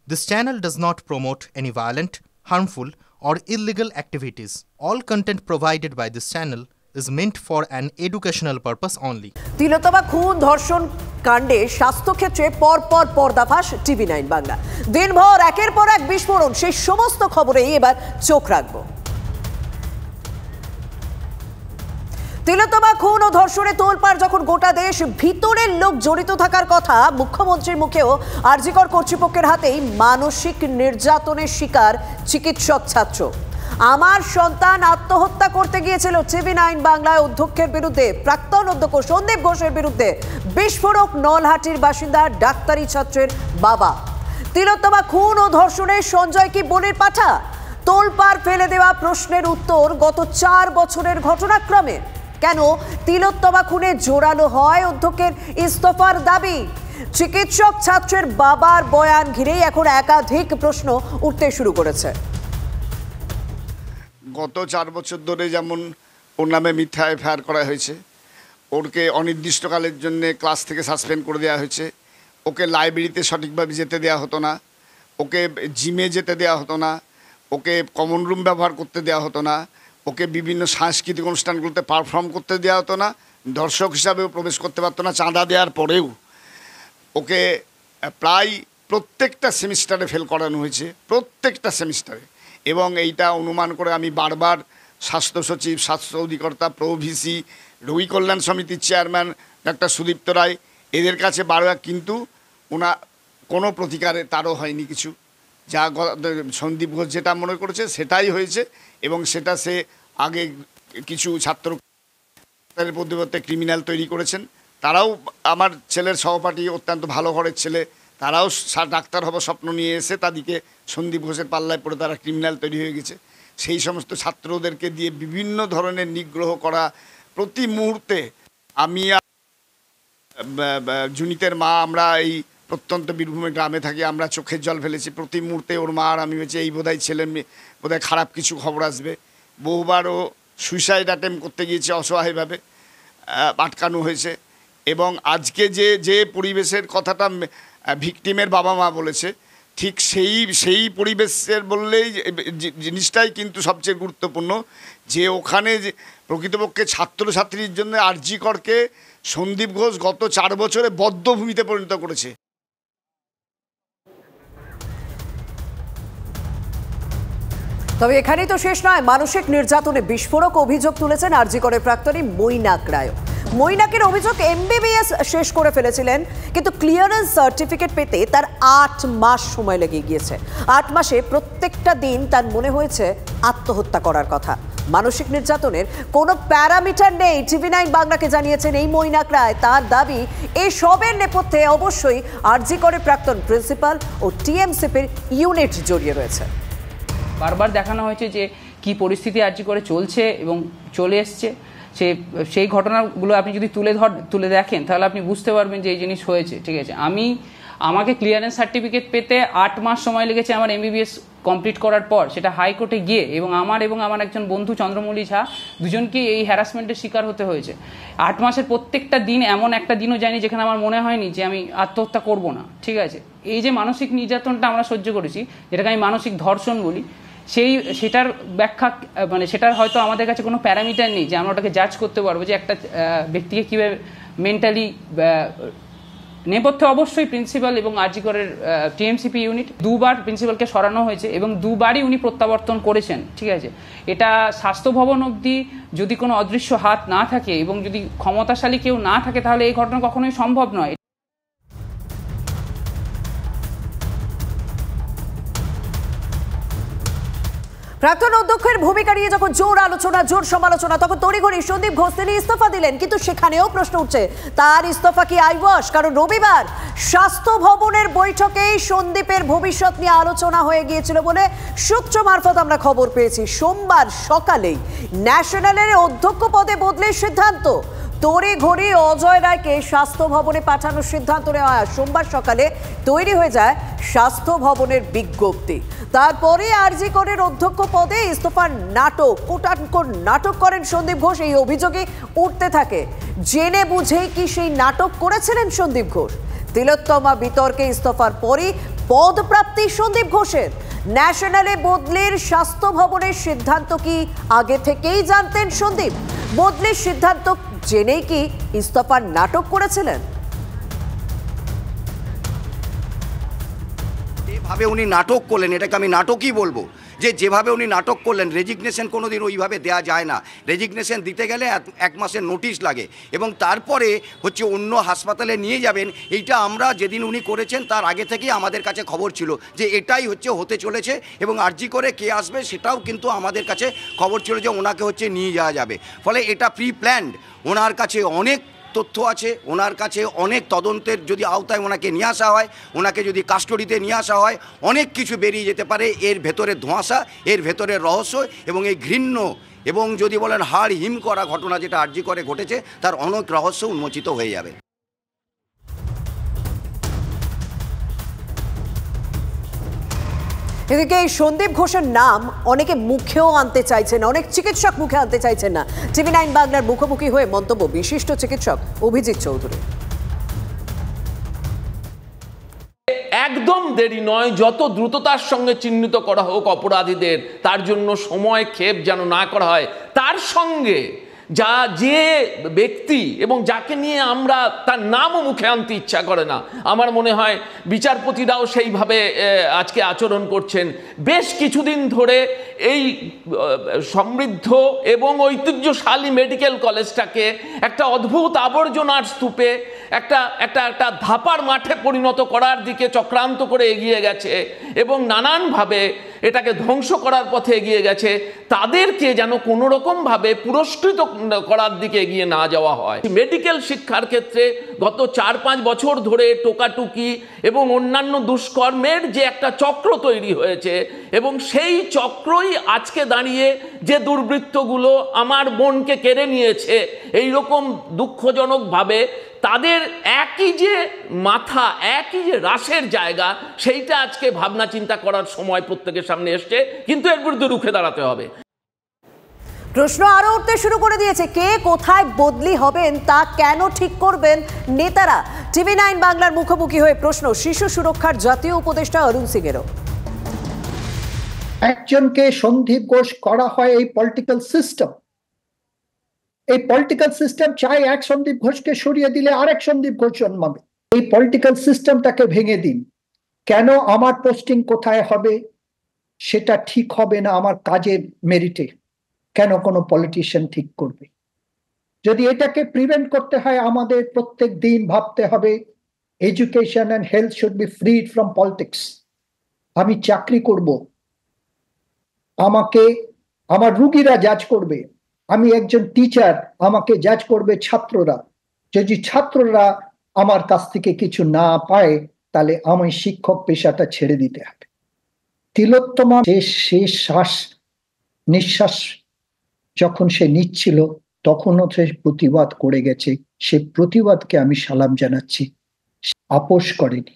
This channel does not promote any violent, harmful, or illegal activities. All content provided by this channel is meant for an educational purpose only. তিলোত্তমা খুন ধর্ষণ কাণ্ডে স্বাস্থ্যক্ষেত্রে পরপর পর্দাফাঁস টিভি9 বাংলা। দিনভর একের পর এক বিস্ফোরণ, সেই সমস্ত খবরেই এবার চোখ রাখবো। তিলোত্তমা খুন ও ধর্ষণে তোলপাড় যখন গোটা দেশ, ভিতরের লোক জড়িত থাকার কথা মুখ্যমন্ত্রীর মুখেও আরজিকর কর্তৃপক্ষের হাতেই মানসিক নির্যাতনের শিকার চিকিৎসক ছাত্র। আমার সন্তান আত্মহত্যা করতে গিয়েছিল টিভি9 বাংলায় অধ্যক্ষের বিরুদ্ধে, প্রাক্তন অধ্যক্ষ সন্দীপ ঘোষের বিরুদ্ধে বিস্ফোরক নলহাটির বাসিন্দা ডাক্তারি ছাত্রের বাবা। তিলোত্তমা খুন ও ধর্ষণে সঞ্জয় কি বনের পাঠা? তোলপাড় ফেলে দেওয়া প্রশ্নের উত্তর গত 4 বছরের ঘটনাক্রমে। কেন তিলোত্তমা খুনে জোরালো হয় অধ্যক্ষের ইস্তফার দাবি? চিকিৎসক ছাত্রের বাবার বয়ান ঘিরেই এখন একাধিক প্রশ্ন উঠতে শুরু করেছে। গত 4 বছর ধরে যেমন ওর নামে মিথ্যা এফআইআর করা হয়েছে, ওকে অনির্দিষ্টকালের জন্য ক্লাস থেকে সাসপেন্ড করে দেওয়া হয়েছে, ওকে লাইব্রেরিতে সঠিকভাবে যেতে দেওয়া হতো না, ওকে জিমে যেতে দেওয়া হতো না, ওকে কমন রুম ব্যবহার করতে দেওয়া হতো না, ওকে বিভিন্ন সাংস্কৃতিক অনুষ্ঠানগুলোতে পারফর্ম করতে দেওয়া হতো না, দর্শক হিসাবেও প্রবেশ করতে পারতো না চাঁদা দেওয়ার পরেও। ওকে প্রায় প্রত্যেকটা সেমিস্টারে ফেল করানো হয়েছে, প্রত্যেকটা সেমিস্টারে। এবং এইটা অনুমান করে আমি বারবার স্বাস্থ্য সচিব, স্বাস্থ্য অধিকর্তা, প্রভিসি, রোগী কল্যাণ সমিতির চেয়ারম্যান ডাক্তার সুদীপ্ত রায় এদের কাছে বারবার, কিন্তু কোনো প্রতিকারে তারও হয়নি কিছু। যা সন্দীপ ঘোষ যেটা মনে করেছে সেটাই হয়েছে, এবং সেটা সে আগে কিছু ছাত্র পরিবর্তে ক্রিমিনাল তৈরি করেছেন। তারাও আমার ছেলের সহপাঠী, অত্যন্ত ভালো ঘরের ছেলে, তারাও ডাক্তার হব স্বপ্ন নিয়ে এসে তাদেরকে সন্দীপ ঘোষের পাল্লায় পড়ে তারা ক্রিমিনাল তৈরি হয়ে গেছে। সেই সমস্ত ছাত্রদেরকে দিয়ে বিভিন্ন ধরনের নিগ্রহ করা। প্রতি মুহূর্তে আমি জুনিতের মা, আমরা এই প্রত্যন্ত বীরভূমের গ্রামে থাকি, আমরা চোখের জল ফেলেছি। প্রতি মুহূর্তে ওর মা আর আমি বলছি এই বোধহয় ছেলে বোধহয় খারাপ কিছু খবর আসবে। বহুবার ও সুইসাইড অ্যাটেম্প করতে গিয়েছে, অসহায়ভাবে আটকানো হয়েছে। এবং আজকে যে পরিবেশের কথাটা ভিকটিমের বাবা মা বলেছে, ঠিক সেই পরিবেশের বললেই জিনিসটাই কিন্তু সবচেয়ে গুরুত্বপূর্ণ, যে ওখানে যে প্রকৃতপক্ষে ছাত্রছাত্রীর জন্য আরজিকরকে সন্দীপ ঘোষ গত 4 বছরে বদ্ধভূমিতে পরিণত করেছে। তবে এখানেই তো শেষ নয়। মানসিক নির্যাতনে বিস্ফোরক অভিযোগ তুলেছেন আরজিকরের প্রাক্তনী মৈনাক রায়। মৈনাকের অভিযোগ MBBS শেষ করে ফেলেছিলেন, কিন্তু ক্লিয়ারেন্স সার্টিফিকেট পেতে তার 8 মাস সময় লেগে গিয়েছে। 8 মাসে প্রত্যেকটা দিন তার মনে হয়েছে আত্মহত্যা করার কথা। মানসিক নির্যাতনের কোনো প্যারামিটার নেই টিভি9 বাংলাকে জানিয়েছেন এই মৈনাক রায়। তার দাবি, এই সবের নেপথ্যে অবশ্যই আরজিকরের প্রাক্তন প্রিন্সিপাল ও টিএমসিপির ইউনিট জড়িয়ে রয়েছে। বারবার দেখানো হয়েছে যে কি পরিস্থিতি আরজিকরে চলছে এবং চলে এসছে। সেই ঘটনাগুলো আপনি যদি তুলে দেখেন তাহলে আপনি বুঝতে পারবেন যে এই জিনিস হয়েছে। ঠিক আছে, আমাকে ক্লিয়ারেন্স সার্টিফিকেট পেতে 8 মাস সময় লেগেছে আমার MBBS কমপ্লিট করার পর, সেটা হাইকোর্টে গিয়ে। এবং আমার একজন বন্ধু চন্দ্রমৌলি ঝা, দুজনকে এই হ্যারাসমেন্টের শিকার হতে হয়েছে। 8 মাসের প্রত্যেকটা দিন, এমন একটা দিনও যায়নি যেখানে আমার মনে হয়নি যে আমি আত্মহত্যা করব না। ঠিক আছে, এই যে মানসিক নির্যাতনটা আমরা সহ্য করেছি, যেটাকে আমি মানসিক ধর্ষণ বলি, সেটার ব্যাখ্যা সেটার হয়তো আমাদের কাছে কোনো প্যারামিটার নেই যে আমরা ওটাকে জাজ করতে পারবো যে একটা ব্যক্তিকে কীভাবে মেন্টালি। নেপথ্যে অবশ্যই প্রিন্সিপাল এবং আরজিকরের টিএমসিপি ইউনিট। 2বার প্রিন্সিপালকে সরানো হয়েছে এবং 2বারই উনি প্রত্যাবর্তন করেছেন। ঠিক আছে, এটা স্বাস্থ্য ভবন অবধি যদি কোনো অদৃশ্য হাত না থাকে এবং যদি ক্ষমতাশালী কেউ না থাকে, তাহলে এই ঘটনা কখনোই সম্ভব নয়। প্রাক্তন অধ্যক্ষের ভূমিকা নিয়ে যখন জোর আলোচনা, জোর সমালোচনা, তখন তড়িঘড়ি সন্দীপ ঘোষ তিনি ইস্তফা দিলেন। কিন্তু সেখানেও প্রশ্ন উঠছে, তার ইস্তফা কি আইওয়াশ? কারণ রবিবার স্বাস্থ্য ভবনের বৈঠকেই সন্দীপের ভবিষ্যৎ নিয়ে আলোচনা হয়ে গিয়েছিল বলে সূত্র মারফত আমরা খবর পেয়েছি। সোমবার সকালেই ন্যাশনালের অধ্যক্ষ পদে বদলের সিদ্ধান্ত। তড়িঘড়ি অজয় রায়কে স্বাস্থ্য ভবনে পাঠানোর সিদ্ধান্ত নেওয়া হয়। সোমবার সকালে তৈরি হয়ে যায় স্বাস্থ্য ভবনের বিজ্ঞপ্তি। তারপরে আরজিকরের অধ্যক্ষ পদে ইস্তফার নাটক, কোটানকোট নাটক করেন সন্দীপ ঘোষ। এই অভিযোগে উঠতে থাকে, জেনে বুঝেই কি সেই নাটক করেছিলেন সন্দীপ ঘোষ? তিলোত্তমা বিতর্কে ইস্তফার পরই পদপ্রাপ্তি সন্দীপ ঘোষের। ন্যাশনালে বদলির স্বাস্থ্য ভবনের সিদ্ধান্ত কি আগে থেকেই জানতেন সন্দীপ? বদলির সিদ্ধান্ত জেনেই কি ইস্তফার নাটক করেছিলেন? যেভাবে উনি নাটক করলেন, এটাকে আমি নাটকই বলবো, যেভাবে উনি নাটক করলেন, রেজিগনেশন কোনো দিন ওইভাবে দেওয়া যায় না। রেজিগনেশন দিতে গেলে 1 মাসের নোটিশ লাগে এবং তারপরে হচ্ছে অন্য হাসপাতালে নিয়ে যাবেন। এইটা আমরা যেদিন উনি করেছেন তার আগে থেকেই আমাদের কাছে খবর ছিল যে এটাই হতে চলেছে এবং আরজি করে কে আসবে সেটাও কিন্তু আমাদের কাছে খবর ছিল যে ওনাকে নিয়ে যাওয়া যাবে। ফলে এটা প্রি প্ল্যান্ড। ওনার কাছে অনেক তথ্য আছে, ওনার কাছে অনেক তদন্তের যদি আওতায় ওনাকে নিয়ে আসা হয়, ওনাকে যদি কাস্টডিতে নিয়ে আসা হয়, অনেক কিছু বেরিয়ে যেতে পারে। এর ভেতরে ধোঁয়াশা, এর ভেতরে রহস্য এবং এই ঘৃণ্য এবং যদি বলেন হাড় হিম করা ঘটনা যেটা আরজি করে ঘটেছে, তার অনেক রহস্য উন্মোচিত হয়ে যাবে। এদিকে এই সন্দীপ ঘোষের নাম অনেকে মুখেও আনতে চাইছেন, অনেক চিকিৎসক মুখে আনতে চাইছেন না। TV9 বাংলার মুখোমুখি হয়ে মন্তব্য বিশিষ্ট চিকিৎসক অভিজিৎ চৌধুরী। একদম দেরি নয়, যত দ্রুততার সঙ্গে চিহ্নিত করা হোক অপরাধীদের, তার জন্য সময় ক্ষেপ যেন না করা হয়। তার সঙ্গে যে ব্যক্তি এবং যাকে নিয়ে আমরা তার নামও মুখে আনতে ইচ্ছা করে না, আমার মনে হয় বিচারপতিরাও সেইভাবে আজকে আচরণ করছেন। বেশ কিছুদিন ধরে এই সমৃদ্ধ এবং ঐতিহ্যশালী মেডিকেল কলেজটাকে একটা অদ্ভুত আবর্জনার স্তূপে, একটা ধাপার মাঠে পরিণত করার দিকে চক্রান্ত করে এগিয়ে গেছে এবং নানানভাবে এটাকে ধ্বংস করার পথে এগিয়ে গেছে। তাদেরকে যেন কোনো রকমভাবে পুরস্কৃত করার দিকে এগিয়ে না যাওয়া হয়। মেডিকেল শিক্ষার ক্ষেত্রে গত 4-5 বছর ধরে টোকাটুকি এবং অন্যান্য দুষ্কর্মের যে একটা চক্র তৈরি হয়েছে এবং সেই চক্রই আজকে দাঁড়িয়ে যে দুর্বৃত্তগুলো আমার মনকে কেড়ে নিয়েছে, এইরকম দুঃখজনকভাবে তাদের একই যে মাথা, একই যে রাসের জায়গা, সেইটা আজকে ভাবনা চিন্তা করার সময় প্রত্যেকের সামনে এসছে, কিন্তু এর বিরুদ্ধে রুখে দাঁড়াতে হবে। প্রশ্ন আরো উঠতে শুরু করে দিয়েছে, কে কোথায় বদলি হবেন তা কেন ঠিক করবেন নেতারা? TV9 বাংলার মুখোমুখি হয়ে প্রশ্ন শিশু সুরক্ষার জাতীয় উপদেষ্টা অরুণ সিংয়েরও। একজনকে সন্দীপ ঘোষ করা হয় এই পলিটিক্যাল সিস্টেম। এই পলিটিক্যাল সিস্টেম চাই এক সন্দীপ ঘোষকে সরিয়ে দিলে আরেক সন্দীপ ঘোষ জন্মাবে। এই পলিটিক্যাল সিস্টেমটাকে ভেঙে দিন। কেন আমার পোস্টিং কোথায় হবে সেটা ঠিক হবে না আমার কাজের মেরিটে, কেন কোনো পলিটিশিয়ান ঠিক করবে? যদি এটাকে প্রিভেন্ট করতে হয় আমাদের প্রত্যেক দিন ভাবতে হবে education and health should be freed from politics. আমি চাকরি করব, আমাকে আমার রুগীরা জাজ করবে। আমি একজন টিচার, আমাকে জাজ করবে ছাত্ররা। যদি ছাত্ররা আমার কাছ থেকে কিছু না পায় তাহলে আমি শিক্ষক পেশাটা ছেড়ে দিতে হবে। তিলোত্তমা শেষ নিঃশ্বাস যখন সে নিচ্ছিল তখনও সে প্রতিবাদ করে গেছে। সে প্রতিবাদকে আমি সালাম জানাচ্ছি, আপোষ করেনি।